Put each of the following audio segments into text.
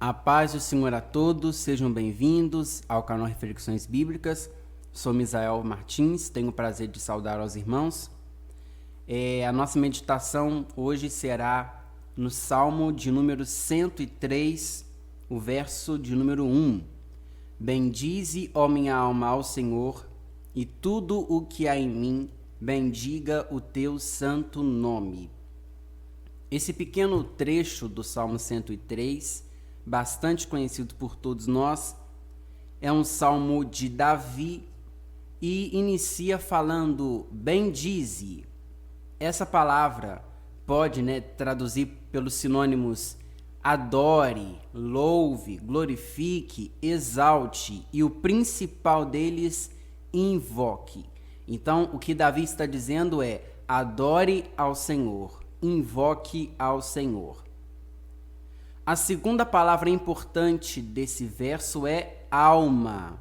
A paz do Senhor a todos, sejam bem-vindos ao canal Reflexões Bíblicas. Sou Misael Martins, tenho o prazer de saudar aos irmãos. A nossa meditação hoje será no Salmo de número 103, o verso de número 1. Bendize, ó minha alma, ao Senhor, e tudo o que há em mim, bendiga o teu santo nome. Esse pequeno trecho do Salmo 103, bastante conhecido por todos nós, é um salmo de Davi e inicia falando bendize. Essa palavra pode, traduzir pelos sinônimos adore, louve, glorifique, exalte e o principal deles, invoque. Então, o que Davi está dizendo é adore ao Senhor, invoque ao Senhor. A segunda palavra importante desse verso é alma.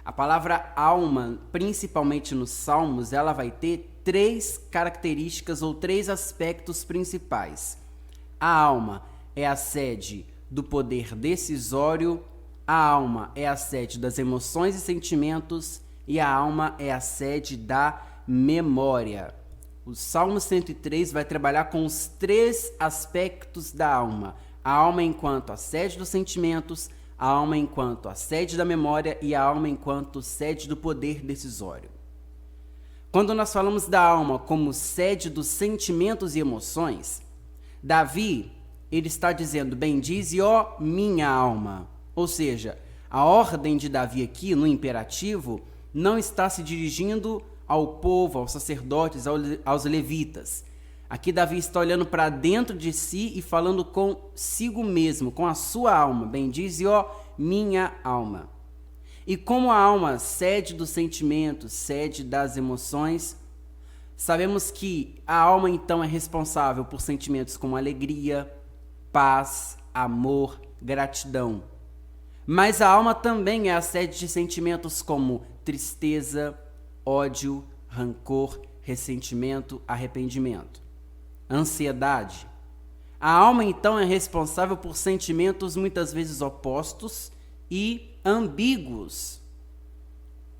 A palavra alma, principalmente nos Salmos, ela vai ter três características ou três aspectos principais. A alma é a sede do poder decisório, a alma é a sede das emoções e sentimentos e a alma é a sede da memória. O Salmo 103 vai trabalhar com os três aspectos da alma. A alma enquanto a sede dos sentimentos, a alma enquanto a sede da memória e a alma enquanto sede do poder decisório. Quando nós falamos da alma como sede dos sentimentos e emoções, Davi, ele está dizendo, bendize, ó minha alma. Ou seja, a ordem de Davi aqui, no imperativo, não está se dirigindo ao povo, aos sacerdotes, aos levitas. Aqui Davi está olhando para dentro de si e falando consigo mesmo, com a sua alma. Bendize, ó minha alma. E como a alma sede dos sentimentos, sede das emoções, sabemos que a alma então é responsável por sentimentos como alegria, paz, amor, gratidão. Mas a alma também é a sede de sentimentos como tristeza, ódio, rancor, ressentimento, arrependimento. Ansiedade. A alma, então, é responsável por sentimentos muitas vezes opostos e ambíguos.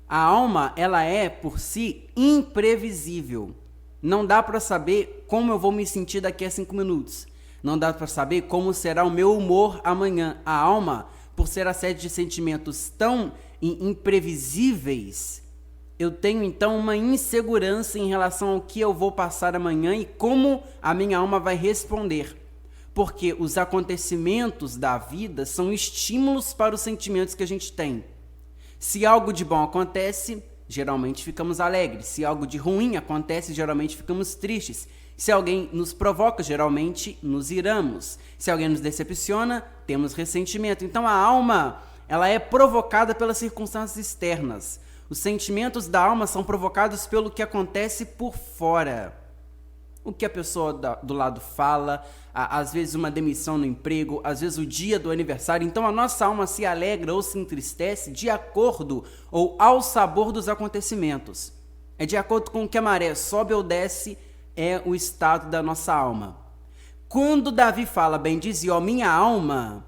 A alma, ela é, por si, imprevisível. Não dá para saber como eu vou me sentir daqui a 5 minutos. Não dá para saber como será o meu humor amanhã. A alma, por ser a sede de sentimentos tão imprevisíveis, eu tenho então uma insegurança em relação ao que eu vou passar amanhã e como a minha alma vai responder. Porque os acontecimentos da vida são estímulos para os sentimentos que a gente tem. Se algo de bom acontece, geralmente ficamos alegres. Se algo de ruim acontece, geralmente ficamos tristes. Se alguém nos provoca, geralmente nos iramos. Se alguém nos decepciona, temos ressentimento. Então a alma, ela é provocada pelas circunstâncias externas. Os sentimentos da alma são provocados pelo que acontece por fora. O que a pessoa do lado fala, às vezes uma demissão no emprego, às vezes o dia do aniversário. Então a nossa alma se alegra ou se entristece de acordo ou ao sabor dos acontecimentos. É de acordo com o que a maré sobe ou desce, é o estado da nossa alma. Quando Davi fala, bendize, ó minha alma,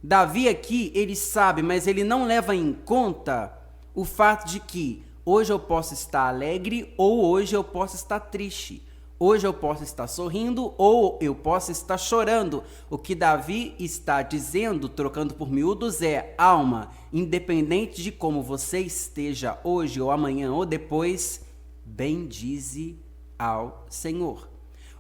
Davi aqui, ele sabe, mas ele não leva em conta o fato de que hoje eu posso estar alegre ou hoje eu posso estar triste. Hoje eu posso estar sorrindo ou eu posso estar chorando. O que Davi está dizendo, trocando por miúdos, é alma, independente de como você esteja hoje ou amanhã ou depois, bendize ao Senhor.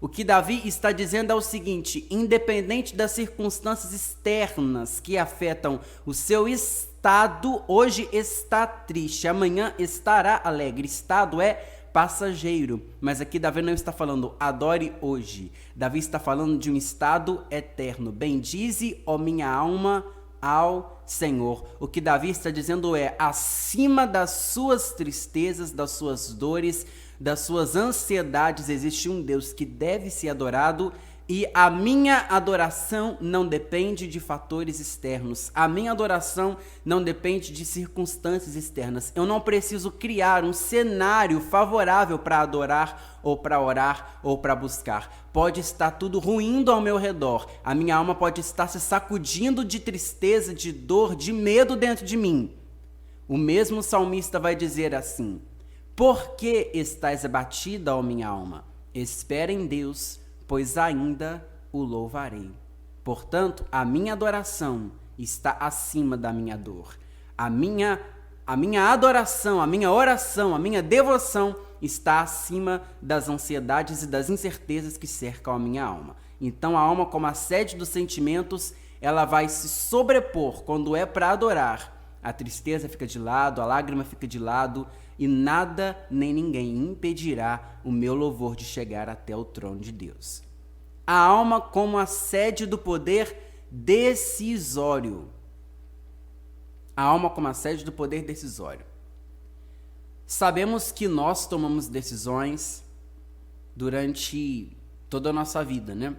O que Davi está dizendo é o seguinte, independente das circunstâncias externas que afetam o seu estado, hoje está triste, amanhã estará alegre. Estado é passageiro, mas aqui Davi não está falando adore hoje. Davi está falando de um estado eterno. Bendize, ó minha alma, ao Senhor. O que Davi está dizendo é, acima das suas tristezas, das suas dores, das suas ansiedades, existe um Deus que deve ser adorado E a minha adoração não depende de fatores externos. A minha adoração não depende de circunstâncias externas. Eu não preciso criar um cenário favorável para adorar, ou para orar, ou para buscar. Pode estar tudo ruindo ao meu redor. A minha alma pode estar se sacudindo de tristeza, de dor, de medo dentro de mim. O mesmo salmista vai dizer assim: por que estás abatida, ó minha alma? Espera em Deus, pois ainda o louvarei. Portanto, a minha adoração está acima da minha dor. A minha adoração, a minha oração, a minha devoção está acima das ansiedades e das incertezas que cercam a minha alma. Então a alma, como a sede dos sentimentos, ela vai se sobrepor quando é para adorar. A tristeza fica de lado, a lágrima fica de lado, e nada nem ninguém impedirá o meu louvor de chegar até o trono de Deus. A alma como a sede do poder decisório. A alma como a sede do poder decisório. Sabemos que nós tomamos decisões durante toda a nossa vida, né?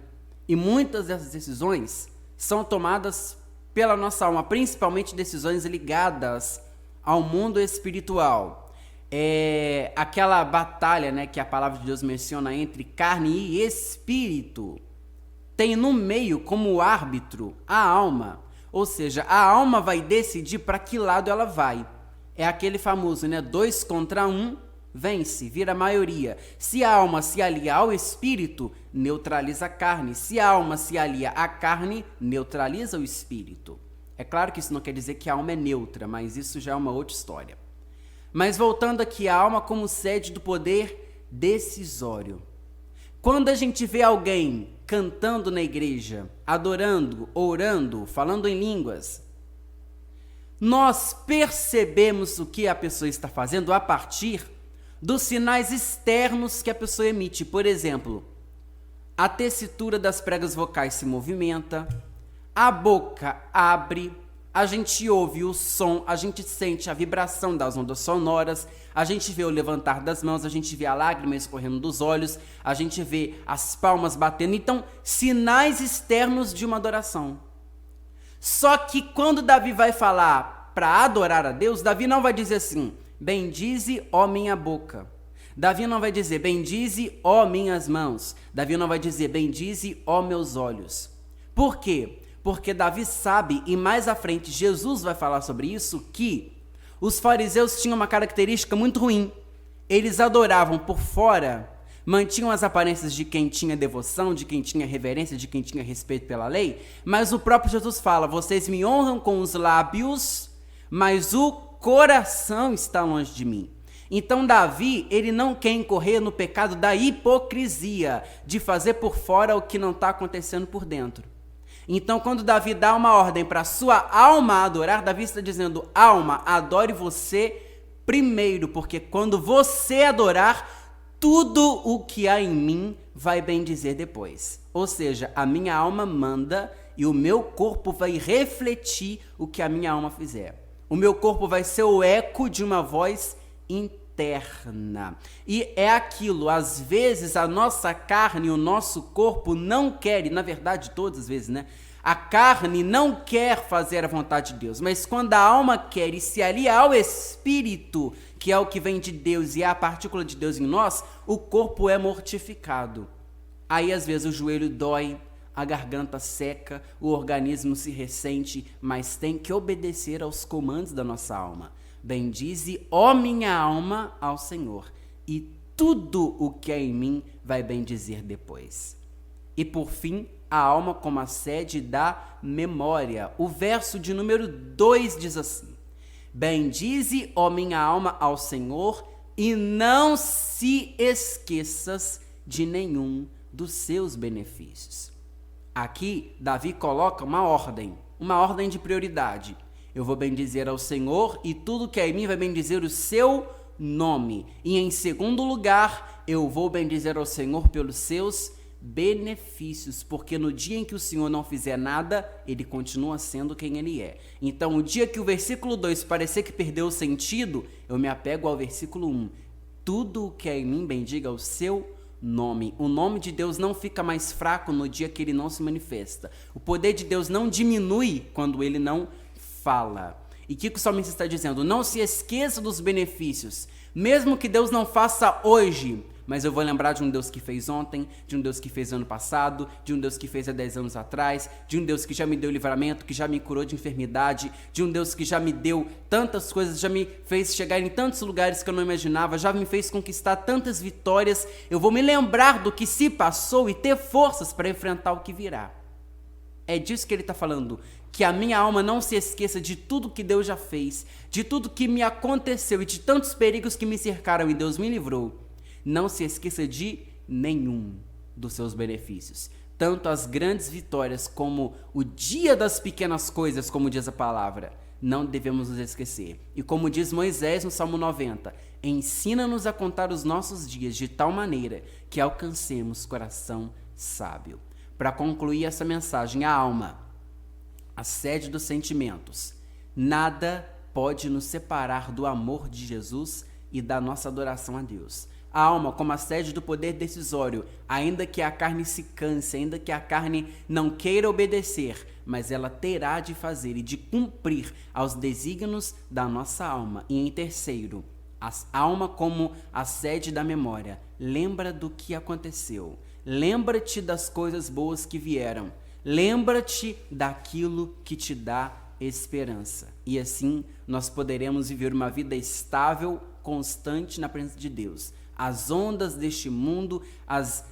E muitas dessas decisões são tomadas pela nossa alma, principalmente decisões ligadas ao mundo espiritual. É aquela batalha, né, que a palavra de Deus menciona entre carne e espírito. Tem no meio, como árbitro, a alma. Ou seja, a alma vai decidir para que lado ela vai. É aquele famoso, né, 2 contra 1, vence, vira maioria. Se a alma se alia ao espírito, neutraliza a carne. Se a alma se alia à carne, neutraliza o espírito. É claro que isso não quer dizer que a alma é neutra, mas isso já é uma outra história. Mas voltando aqui, a alma como sede do poder decisório. Quando a gente vê alguém cantando na igreja, adorando, orando, falando em línguas, nós percebemos o que a pessoa está fazendo a partir dos sinais externos que a pessoa emite. Por exemplo, a tessitura das pregas vocais se movimenta, a boca abre, a gente ouve o som, a gente sente a vibração das ondas sonoras, a gente vê o levantar das mãos, a gente vê a lágrima escorrendo dos olhos, a gente vê as palmas batendo. Então, sinais externos de uma adoração. Só que quando Davi vai falar para adorar a Deus, Davi não vai dizer assim: bendize, ó minha boca. Davi não vai dizer: bendize, ó minhas mãos. Davi não vai dizer: bendize, ó meus olhos. Por quê? Porque Davi sabe, e mais à frente Jesus vai falar sobre isso, que os fariseus tinham uma característica muito ruim. Eles adoravam por fora, mantinham as aparências de quem tinha devoção, de quem tinha reverência, de quem tinha respeito pela lei, mas o próprio Jesus fala: vocês me honram com os lábios, mas o coração está longe de mim. Então Davi, ele não quer incorrer no pecado da hipocrisia, de fazer por fora o que não está acontecendo por dentro. Então, quando Davi dá uma ordem para a sua alma adorar, Davi está dizendo: alma, adore você primeiro, porque quando você adorar, tudo o que há em mim vai bendizer depois. Ou seja, a minha alma manda e o meu corpo vai refletir o que a minha alma fizer. O meu corpo vai ser o eco de uma voz interna. E é aquilo, às vezes a nossa carne, o nosso corpo não quer, e na verdade todas as vezes, né? A carne não quer fazer a vontade de Deus, mas quando a alma quer e se alia ao Espírito, que é o que vem de Deus e é a partícula de Deus em nós, o corpo é mortificado. Aí às vezes o joelho dói, a garganta seca, o organismo se ressente, mas tem que obedecer aos comandos da nossa alma. Bendize, ó minha alma, ao Senhor, e tudo o que é em mim vai bendizer depois. E por fim, a alma como a sede da memória. O verso de número 2 diz assim: bendize, ó minha alma, ao Senhor, e não se esqueças de nenhum dos seus benefícios. Aqui, Davi coloca uma ordem de prioridade. Eu vou bendizer ao Senhor e tudo que é em mim vai bendizer o seu nome. E em segundo lugar, eu vou bendizer ao Senhor pelos seus benefícios, porque no dia em que o Senhor não fizer nada, ele continua sendo quem ele é. Então, o dia que o versículo 2 parecer que perdeu o sentido, eu me apego ao versículo 1. Tudo o que é em mim bendiga o seu nome. O nome de Deus não fica mais fraco no dia que ele não se manifesta. O poder de Deus não diminui quando ele não fala. E o que o salmista está dizendo? Não se esqueça dos benefícios. Mesmo que Deus não faça hoje, mas eu vou lembrar de um Deus que fez ontem, de um Deus que fez ano passado, de um Deus que fez há 10 anos atrás, de um Deus que já me deu livramento, que já me curou de enfermidade, de um Deus que já me deu tantas coisas, já me fez chegar em tantos lugares que eu não imaginava, já me fez conquistar tantas vitórias. Eu vou me lembrar do que se passou e ter forças para enfrentar o que virá. É disso que ele está falando, que a minha alma não se esqueça de tudo que Deus já fez, de tudo que me aconteceu e de tantos perigos que me cercaram e Deus me livrou. Não se esqueça de nenhum dos seus benefícios. Tanto as grandes vitórias como o dia das pequenas coisas, como diz a palavra. Não devemos nos esquecer. E como diz Moisés no Salmo 90, ensina-nos a contar os nossos dias de tal maneira que alcancemos coração sábio. Para concluir essa mensagem, a alma, a sede dos sentimentos. Nada pode nos separar do amor de Jesus e da nossa adoração a Deus. A alma, como a sede do poder decisório, ainda que a carne se canse, ainda que a carne não queira obedecer, mas ela terá de fazer e de cumprir aos desígnios da nossa alma. E em terceiro, a alma como a sede da memória. Lembra do que aconteceu. Lembra-te das coisas boas que vieram. Lembra-te daquilo que te dá esperança. E assim nós poderemos viver uma vida estável, constante na presença de Deus. As ondas deste mundo, as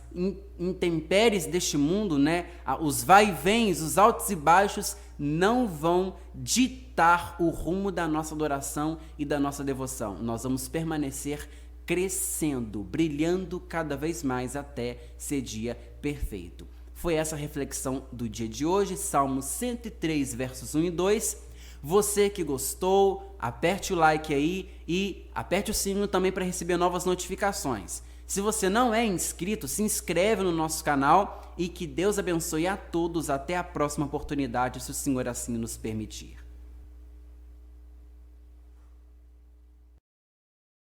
intempéries deste mundo, né? Os vai-vens, os altos e baixos não vão ditar o rumo da nossa adoração e da nossa devoção. Nós vamos permanecer crescendo, brilhando cada vez mais até ser dia perfeito. Foi essa a reflexão do dia de hoje, Salmo 103, versos 1 e 2. Você que gostou, aperte o like aí e aperte o sininho também para receber novas notificações. Se você não é inscrito, se inscreve no nosso canal e que Deus abençoe a todos. Até a próxima oportunidade, se o Senhor assim nos permitir.